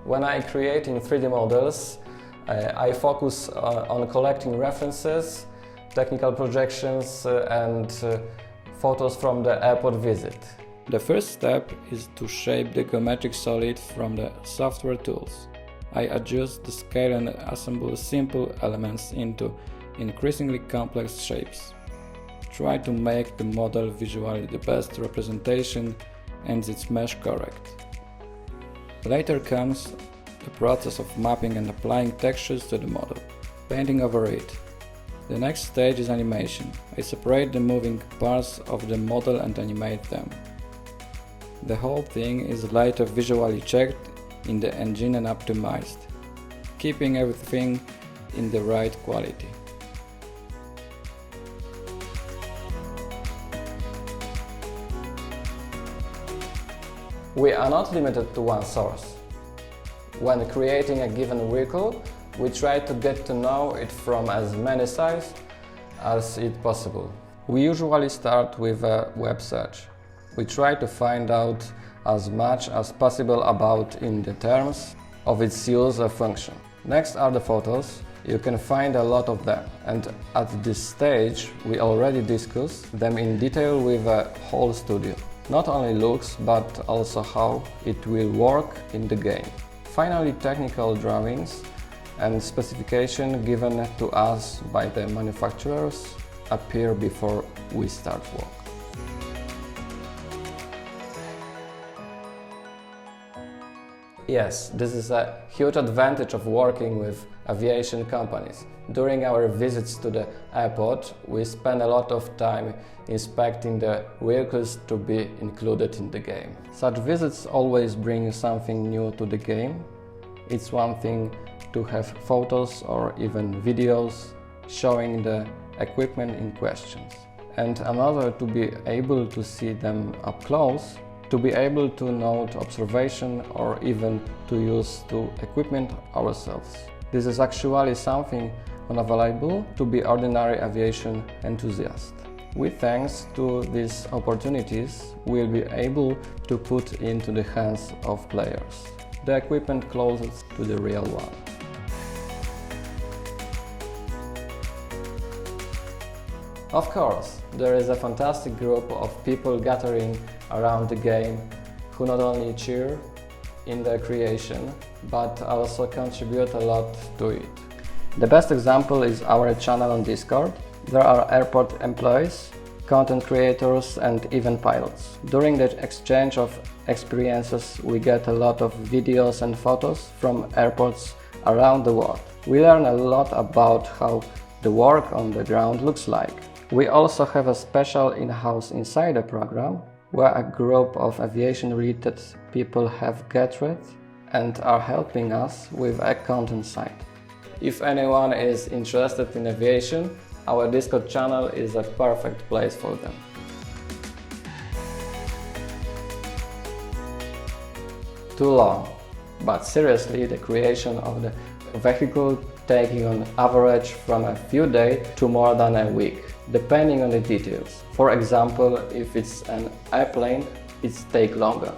When I create in 3D models, I focus on collecting references, technical projections and photos from the airport visit. The first step is to shape the geometric solid from the software tools. I adjust the scale and assemble simple elements into increasingly complex shapes. Try to make the model visually the best representation and its mesh correct. Later comes the process of mapping and applying textures to the model, painting over it. The next stage is animation. I separate the moving parts of the model and animate them. The whole thing is later visually checked in the engine and optimized, keeping everything in the right quality. We are not limited to one source. When creating a given vehicle, we try to get to know it from as many sides as it possible. We usually start with a web search. We try to find out as much as possible about in the terms of its use or function. Next are the photos. You can find a lot of them, and at this stage we already discuss them in detail with a whole studio. Not only looks, but also how it will work in the game. Finally, technical drawings and specification given to us by the manufacturers appear before we start work. Yes, this is a huge advantage of working with aviation companies. During our visits to the airport, we spend a lot of time inspecting the vehicles to be included in the game. Such visits always bring something new to the game. It's one thing to have photos or even videos showing the equipment in question, and another to be able to see them up close, to be able to note observation or even to use the equipment ourselves. This is actually something unavailable to the ordinary aviation enthusiast. With thanks to these opportunities, we'll be able to put into the hands of players the equipment closest to the real one. Of course, there is a fantastic group of people gathering around the game who not only cheer in the creation, but also contribute a lot to it. The best example is our channel on Discord. There are airport employees, content creators and even pilots. During the exchange of experiences, we get a lot of videos and photos from airports around the world. We learn a lot about how the work on the ground looks like. We also have a special in-house insider program where a group of aviation-related people have gathered and are helping us with a content site. If anyone is interested in aviation, our Discord channel is a perfect place for them. Too long, but seriously, the creation of the vehicle taking on average from a few days to more than a week, depending on the details. For example, if it's an airplane, it takes longer.